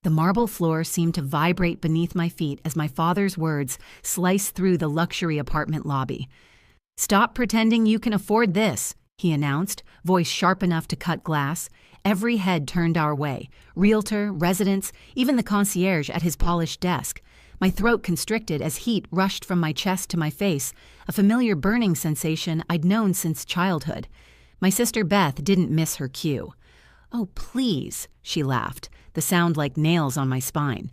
The marble floor seemed to vibrate beneath my feet as my father's words sliced through the luxury apartment lobby. "Stop pretending you can afford this," he announced, voice sharp enough to cut glass. Every head turned our way, realtor, residents, even the concierge at his polished desk. My throat constricted as heat rushed from my chest to my face, a familiar burning sensation I'd known since childhood. My sister Beth didn't miss her cue. "Oh, please," she laughed, the sound like nails on my spine.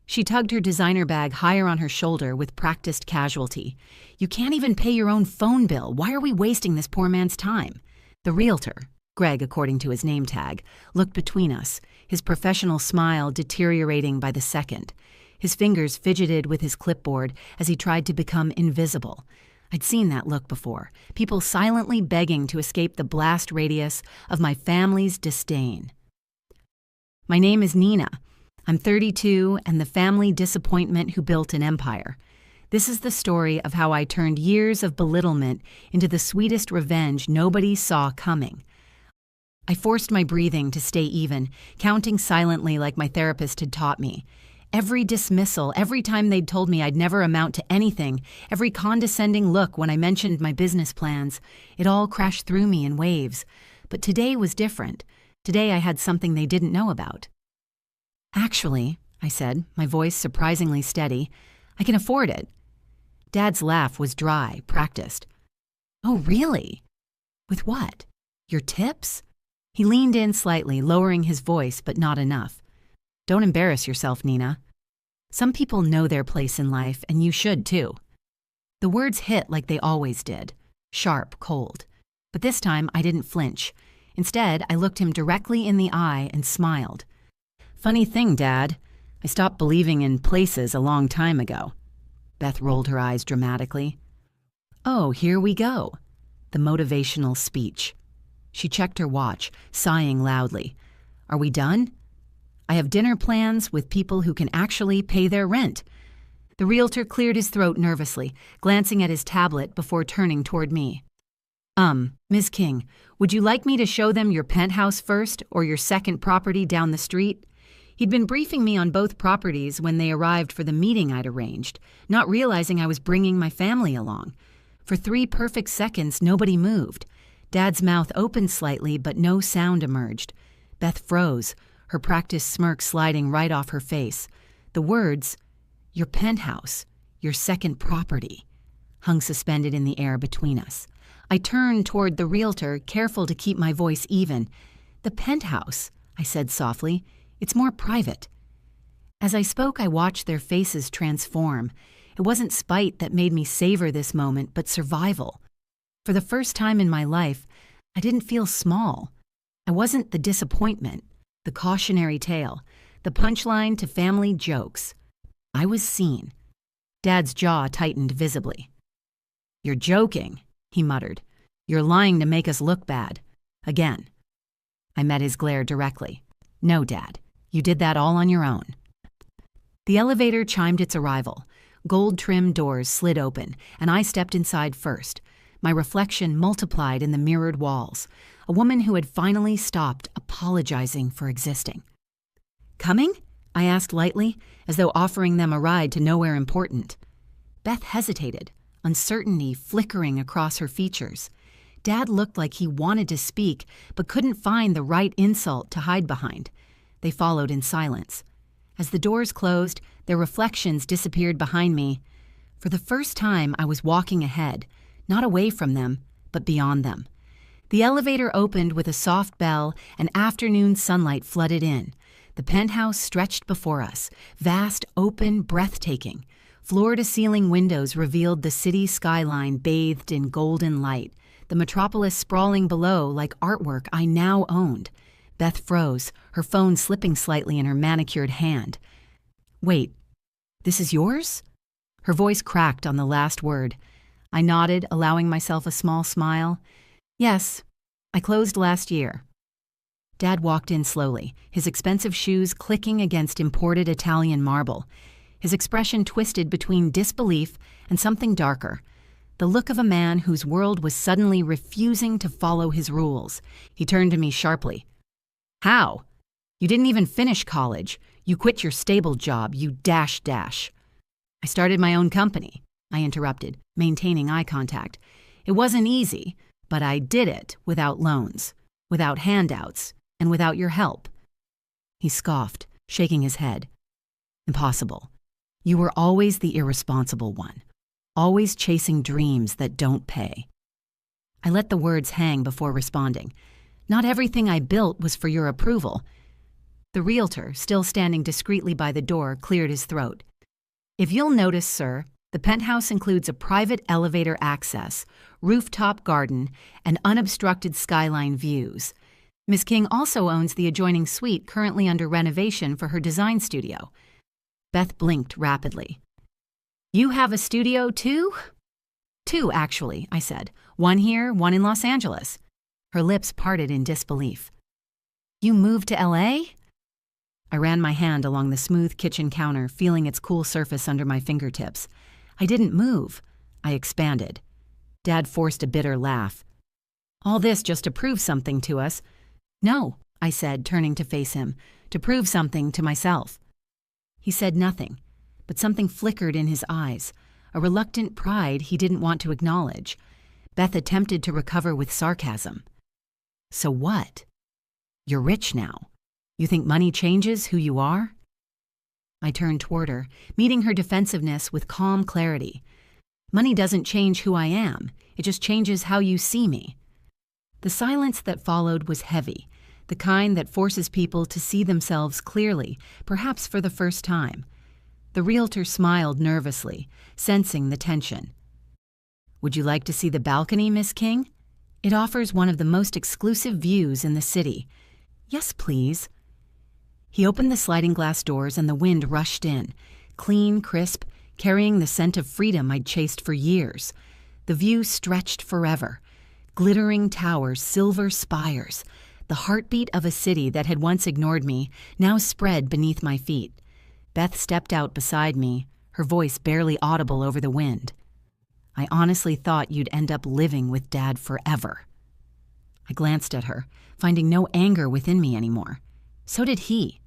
She tugged her designer bag higher on her shoulder with practiced casualty. "You can't even pay your own phone bill. Why are we wasting this poor man's time?" The realtor, Greg according to his name tag, looked between us, his professional smile deteriorating by the second. His fingers fidgeted with his clipboard as he tried to become invisible. I'd seen that look before, people silently begging to escape the blast radius of my family's disdain. "My name is Nina. I'm 32 and the family disappointment who built an empire. This is the story of how I turned years of belittlement into the sweetest revenge nobody saw coming." I forced my breathing to stay even, counting silently like my therapist had taught me. Every dismissal, every time they'd told me I'd never amount to anything, every condescending look when I mentioned my business plans, it all crashed through me in waves. But today was different. Today I had something they didn't know about. "Actually," I said, my voice surprisingly steady, "I can afford it." Dad's laugh was dry, practiced. "Oh, really? With what? Your tips?" He leaned in slightly, lowering his voice, but not enough. "Don't embarrass yourself, Nina. Some people know their place in life, and you should too." The words hit like they always did, sharp, cold. But this time I didn't flinch. Instead, I looked him directly in the eye and smiled. "Funny thing, Dad. I stopped believing in places a long time ago." Beth rolled her eyes dramatically. "Oh, here we go." The motivational speech. She checked her watch, sighing loudly. "Are we done?" "I have dinner plans with people who can actually pay their rent." The realtor cleared his throat nervously, glancing at his tablet before turning toward me. Ms. King, would you like me to show them your penthouse first or your second property down the street?" He'd been briefing me on both properties when they arrived for the meeting I'd arranged, not realizing I was bringing my family along. For 3 perfect seconds, nobody moved. Dad's mouth opened slightly, but no sound emerged. Beth froze, her practiced smirk sliding right off her face. The words, "your penthouse, your second property," hung suspended in the air between us. I turned toward the realtor, careful to keep my voice even. "The penthouse," I said softly. "It's more private." As I spoke, I watched their faces transform. It wasn't spite that made me savor this moment, but survival. For the first time in my life, I didn't feel small. I wasn't the disappointment, the cautionary tale, the punchline to family jokes. I was seen. Dad's jaw tightened visibly. "You're joking," he muttered. "You're lying to make us look bad. Again." I met his glare directly. "No, Dad. You did that all on your own." The elevator chimed its arrival. Gold-trimmed doors slid open, and I stepped inside first. My reflection multiplied in the mirrored walls. A woman who had finally stopped apologizing for existing. "Coming?" I asked lightly, as though offering them a ride to nowhere important. Beth hesitated, uncertainty flickering across her features. Dad looked like he wanted to speak, but couldn't find the right insult to hide behind. They followed in silence. As the doors closed, their reflections disappeared behind me. For the first time, I was walking ahead, not away from them, but beyond them. The elevator opened with a soft bell, and afternoon sunlight flooded in. The penthouse stretched before us, vast, open, breathtaking. Floor-to-ceiling windows revealed the city skyline bathed in golden light, the metropolis sprawling below like artwork I now owned. Beth froze, her phone slipping slightly in her manicured hand. "Wait, this is yours?" Her voice cracked on the last word. I nodded, allowing myself a small smile. "Yes, I closed last year." Dad walked in slowly, his expensive shoes clicking against imported Italian marble. His expression twisted between disbelief and something darker. The look of a man whose world was suddenly refusing to follow his rules. He turned to me sharply. "How?" You didn't even finish college. You quit your stable job, you dash dash. I started my own company, I interrupted, maintaining eye contact. It wasn't easy, but I did it without loans, without handouts, and without your help. He scoffed, shaking his head. Impossible. You were always the irresponsible one, always chasing dreams that don't pay. I let the words hang before responding. Not everything I built was for your approval. The realtor, still standing discreetly by the door, cleared his throat. If you'll notice, sir, the penthouse includes a private elevator access, rooftop garden, and unobstructed skyline views. Ms. King also owns the adjoining suite currently under renovation for her design studio. Beth blinked rapidly. You have a studio too? 2, actually, I said. 1 here, 1 in Los Angeles. Her lips parted in disbelief. You moved to L.A.? I ran my hand along the smooth kitchen counter, feeling its cool surface under my fingertips. I didn't move. I expanded. Dad forced a bitter laugh. All this just to prove something to us. No, I said, turning to face him, to prove something to myself. He said nothing, but something flickered in his eyes, a reluctant pride he didn't want to acknowledge. Beth attempted to recover with sarcasm. So what? You're rich now. You think money changes who you are? I turned toward her, meeting her defensiveness with calm clarity. Money doesn't change who I am. It just changes how you see me. The silence that followed was heavy, the kind that forces people to see themselves clearly, perhaps for the first time. The realtor smiled nervously, sensing the tension. Would you like to see the balcony, Miss King? It offers one of the most exclusive views in the city. Yes, please. He opened the sliding glass doors and the wind rushed in, clean, crisp, carrying the scent of freedom I'd chased for years. The view stretched forever. Glittering towers, silver spires. The heartbeat of a city that had once ignored me now spread beneath my feet. Beth stepped out beside me, her voice barely audible over the wind. I honestly thought you'd end up living with Dad forever. I glanced at her, finding no anger within me anymore. So did he.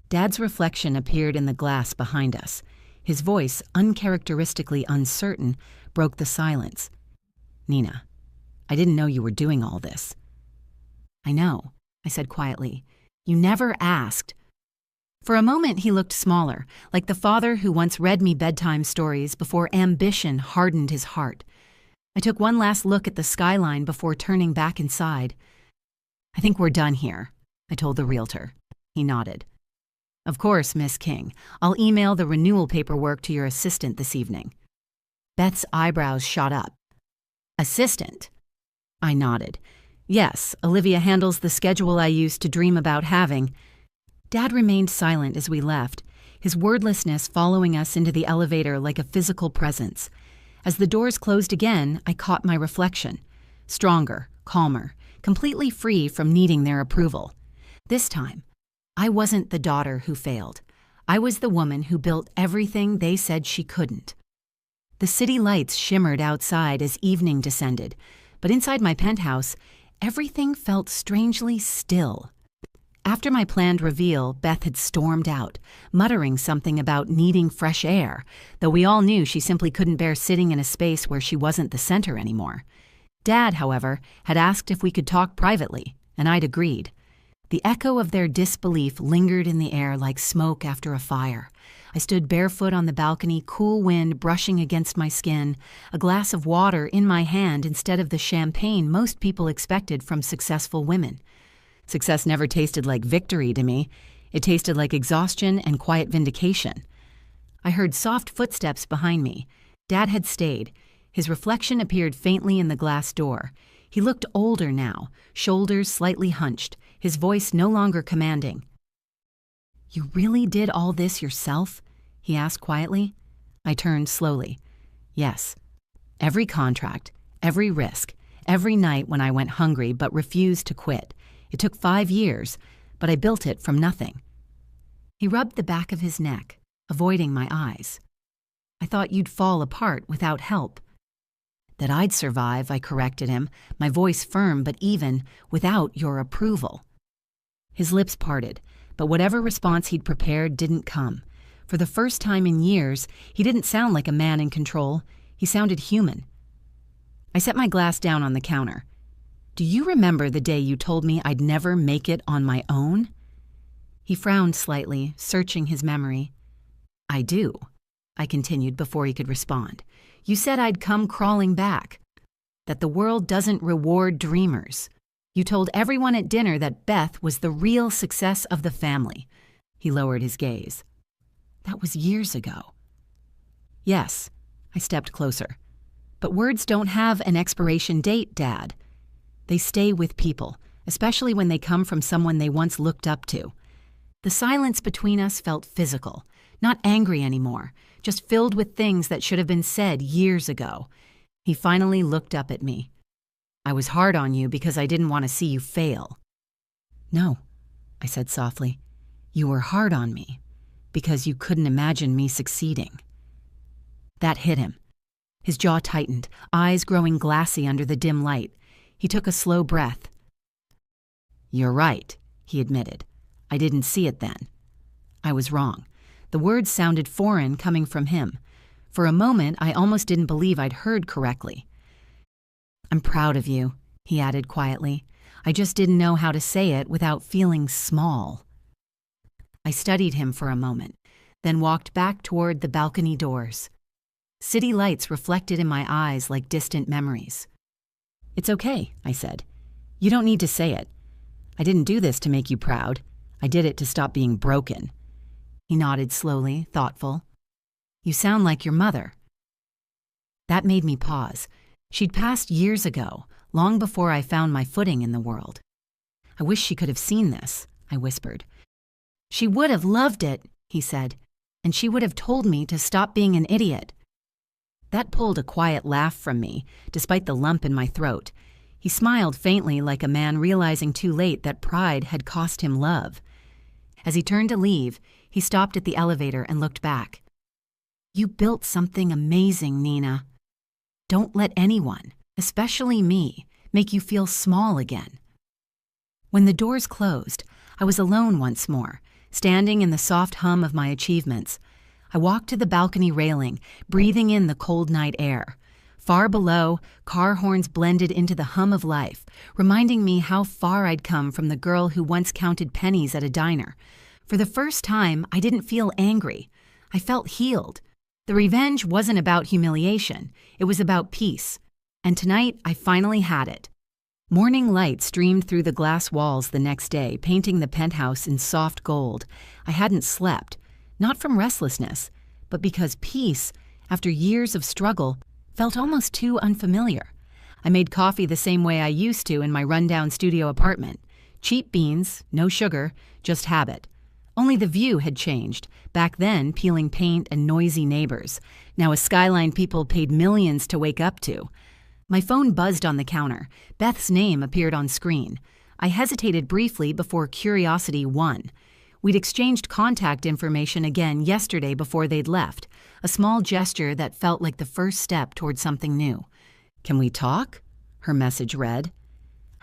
Dad's reflection appeared in the glass behind us. His voice, uncharacteristically uncertain, broke the silence. Nina, I didn't know you were doing all this. I know, I said quietly. You never asked. For a moment he looked smaller, like the father who once read me bedtime stories before ambition hardened his heart. I took one last look at the skyline before turning back inside. I think we're done here, I told the realtor. He nodded. Of course, Miss King. I'll email the renewal paperwork to your assistant this evening. Beth's eyebrows shot up. Assistant? I nodded. Yes, Olivia handles the schedule I used to dream about having. Dad remained silent as we left, his wordlessness following us into the elevator like a physical presence. As the doors closed again, I caught my reflection. Stronger, calmer, completely free from needing their approval. This time, I wasn't the daughter who failed. I was the woman who built everything they said she couldn't. The city lights shimmered outside as evening descended, but inside my penthouse, everything felt strangely still. After my planned reveal, Beth had stormed out, muttering something about needing fresh air, though we all knew she simply couldn't bear sitting in a space where she wasn't the center anymore. Dad, however, had asked if we could talk privately, and I'd agreed. The echo of their disbelief lingered in the air like smoke after a fire. I stood barefoot on the balcony, cool wind brushing against my skin, a glass of water in my hand instead of the champagne most people expected from successful women. Success never tasted like victory to me. It tasted like exhaustion and quiet vindication. I heard soft footsteps behind me. Dad had stayed. His reflection appeared faintly in the glass door. He looked older now, shoulders slightly hunched, his voice no longer commanding. You really did all this yourself? He asked quietly. I turned slowly. Yes. Every contract, every risk, every night when I went hungry but refused to quit. It took 5 years, but I built it from nothing. He rubbed the back of his neck, avoiding my eyes. I thought you'd fall apart without help. That I'd survive, I corrected him, my voice firm but even, without your approval. His lips parted, but whatever response he'd prepared didn't come. For the first time in years, he didn't sound like a man in control. He sounded human. I set my glass down on the counter. "Do you remember the day you told me I'd never make it on my own?" He frowned slightly, searching his memory. "I do," I continued before he could respond. "You said I'd come crawling back, that the world doesn't reward dreamers. You told everyone at dinner that Beth was the real success of the family." He lowered his gaze. "That was years ago." "Yes," I stepped closer. "But words don't have an expiration date, Dad. They stay with people, especially when they come from someone they once looked up to." The silence between us felt physical, not angry anymore, just filled with things that should have been said years ago. He finally looked up at me. "I was hard on you because I didn't want to see you fail." "No," I said softly. "You were hard on me because you couldn't imagine me succeeding." That hit him. His jaw tightened, eyes growing glassy under the dim light. He took a slow breath. "You're right," he admitted. "I didn't see it then." I was wrong. The words sounded foreign coming from him. For a moment, I almost didn't believe I'd heard correctly. "I'm proud of you," he added quietly. "I just didn't know how to say it without feeling small." I studied him for a moment, then walked back toward the balcony doors. City lights reflected in my eyes like distant memories. "It's okay," I said. "You don't need to say it. I didn't do this to make you proud. I did it to stop being broken." He nodded slowly, thoughtful. "You sound like your mother." That made me pause. She'd passed years ago, long before I found my footing in the world. "I wish she could have seen this," I whispered. "She would have loved it," he said, "and she would have told me to stop being an idiot." That pulled a quiet laugh from me, despite the lump in my throat. He smiled faintly like a man realizing too late that pride had cost him love. As he turned to leave, he stopped at the elevator and looked back. "You built something amazing, Nina. Don't let anyone, especially me, make you feel small again." When the doors closed, I was alone once more, standing in the soft hum of my achievements. I walked to the balcony railing, breathing in the cold night air. Far below, car horns blended into the hum of life, reminding me how far I'd come from the girl who once counted pennies at a diner. For the first time, I didn't feel angry. I felt healed. The revenge wasn't about humiliation. It was about peace. And tonight, I finally had it. Morning light streamed through the glass walls the next day, painting the penthouse in soft gold. I hadn't slept, not from restlessness, but because peace, after years of struggle, felt almost too unfamiliar. I made coffee the same way I used to in my rundown studio apartment. Cheap beans, no sugar, just habit. Only the view had changed. Back then, peeling paint and noisy neighbors. Now a skyline people paid millions to wake up to. My phone buzzed on the counter. Beth's name appeared on screen. I hesitated briefly before curiosity won. We'd exchanged contact information again yesterday before they'd left, a small gesture that felt like the first step toward something new. "Can we talk?" her message read.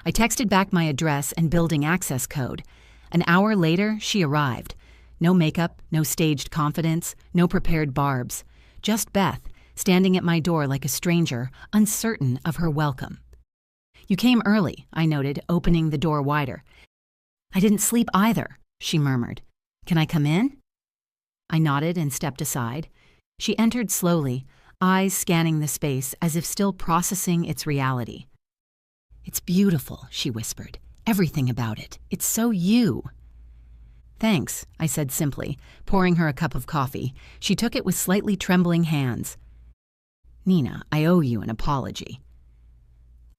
I texted back my address and building access code. An hour later, she arrived. No makeup, no staged confidence, no prepared barbs. Just Beth, standing at my door like a stranger, uncertain of her welcome. "You came early," I noted, opening the door wider. "I didn't sleep either," she murmured. "Can I come in?" I nodded and stepped aside. She entered slowly, eyes scanning the space as if still processing its reality. "It's beautiful," she whispered. "Everything about it. It's so you." "Thanks," I said simply, pouring her a cup of coffee. She took it with slightly trembling hands. "Nina, I owe you an apology."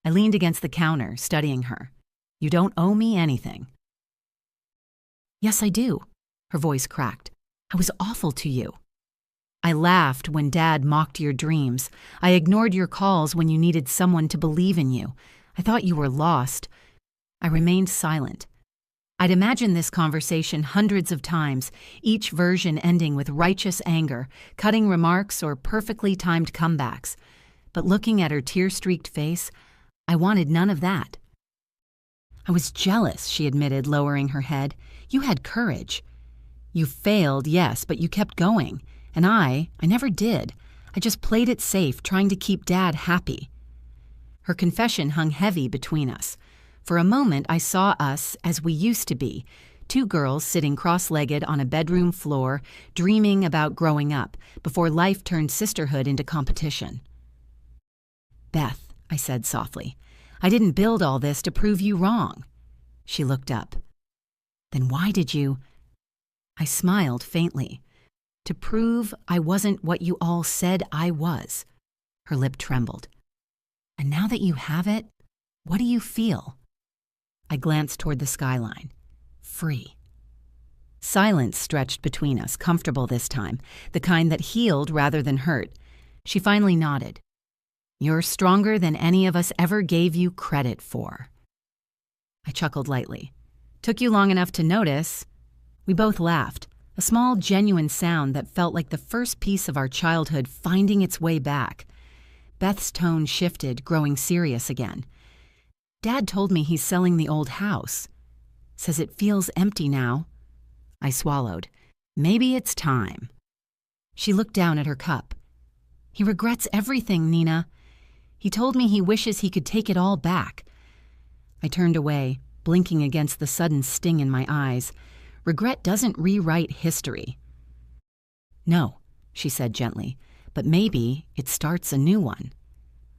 I leaned against the counter, studying her. "You don't owe me anything." "Yes, I do." Her voice cracked. "I was awful to you. I laughed when Dad mocked your dreams. I ignored your calls when you needed someone to believe in you. I thought you were lost." I remained silent. I'd imagined this conversation hundreds of times, each version ending with righteous anger, cutting remarks, or perfectly timed comebacks. But looking at her tear-streaked face, I wanted none of that. I was jealous, she admitted, lowering her head. You had courage. You failed, yes, but you kept going. And I never did. I just played it safe, trying to keep Dad happy. Her confession hung heavy between us. For a moment, I saw us as we used to be, two girls sitting cross-legged on a bedroom floor, dreaming about growing up, before life turned sisterhood into competition. Beth, I said softly, I didn't build all this to prove you wrong. She looked up. Then why did you? I smiled faintly. To prove I wasn't what you all said I was. Her lip trembled. And now that you have it, what do you feel? I glanced toward the skyline. Free. Silence stretched between us, comfortable this time, the kind that healed rather than hurt. She finally nodded. You're stronger than any of us ever gave you credit for. I chuckled lightly. Took you long enough to notice. We both laughed, a small, genuine sound that felt like the first piece of our childhood finding its way back. Beth's tone shifted, growing serious again. Dad told me he's selling the old house. Says it feels empty now. I swallowed. Maybe it's time. She looked down at her cup. He regrets everything, Nina. He told me he wishes he could take it all back. I turned away, blinking against the sudden sting in my eyes. Regret doesn't rewrite history. No, she said gently, but maybe it starts a new one.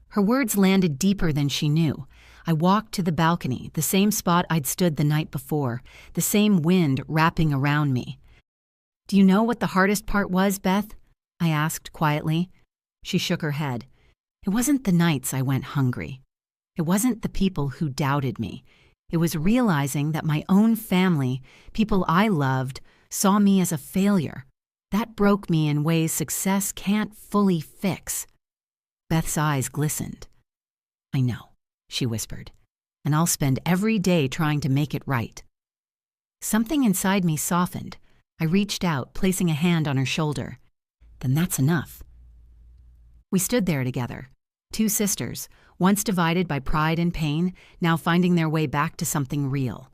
Her words landed deeper than she knew. I walked to the balcony, the same spot I'd stood the night before, the same wind wrapping around me. Do you know what the hardest part was, Beth? I asked quietly. She shook her head. It wasn't the nights I went hungry. It wasn't the people who doubted me. It was realizing that my own family, people I loved, saw me as a failure. That broke me in ways success can't fully fix. Beth's eyes glistened. I know, she whispered, and I'll spend every day trying to make it right. Something inside me softened. I reached out, placing a hand on her shoulder. Then that's enough. We stood there together, two sisters, once divided by pride and pain, now finding their way back to something real.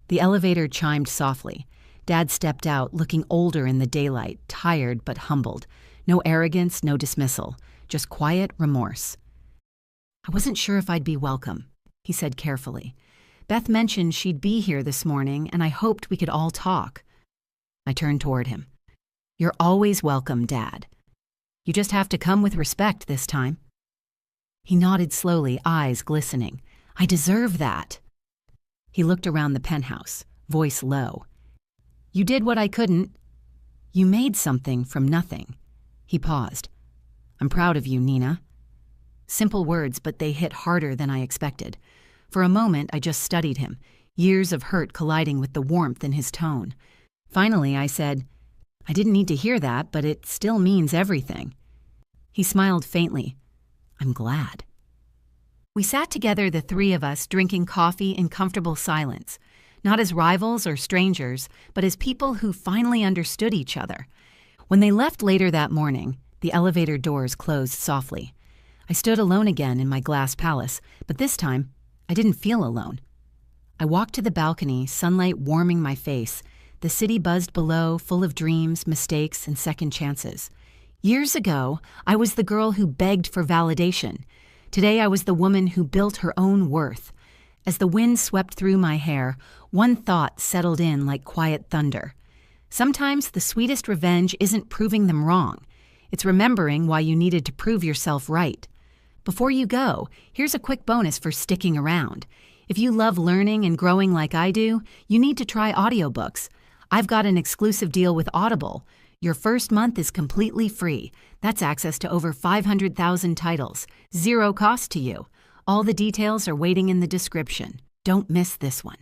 The elevator chimed softly. Dad stepped out, looking older in the daylight, tired but humbled. No arrogance, no dismissal, just quiet remorse. I wasn't sure if I'd be welcome, he said carefully. Beth mentioned she'd be here this morning, and I hoped we could all talk. I turned toward him. You're always welcome, Dad. You just have to come with respect this time. He nodded slowly, eyes glistening. I deserve that. He looked around the penthouse, voice low. You did what I couldn't. You made something from nothing. He paused. I'm proud of you, Nina. Simple words, but they hit harder than I expected. For a moment, I just studied him, years of hurt colliding with the warmth in his tone. Finally, I said, I didn't need to hear that, but it still means everything. He smiled faintly. I'm glad. We sat together, the three of us, drinking coffee in comfortable silence, not as rivals or strangers, but as people who finally understood each other. When they left later that morning, the elevator doors closed softly. I stood alone again in my glass palace, but this time, I didn't feel alone. I walked to the balcony, sunlight warming my face. The city buzzed below, full of dreams, mistakes, and second chances. Years ago, I was the girl who begged for validation. Today, I was the woman who built her own worth. As the wind swept through my hair, one thought settled in like quiet thunder. Sometimes the sweetest revenge isn't proving them wrong. It's remembering why you needed to prove yourself right. Before you go, here's a quick bonus for sticking around. If you love learning and growing like I do, you need to try audiobooks. I've got an exclusive deal with Audible. Your first month is completely free. That's access to over 500,000 titles. Zero cost to you. All the details are waiting in the description. Don't miss this one.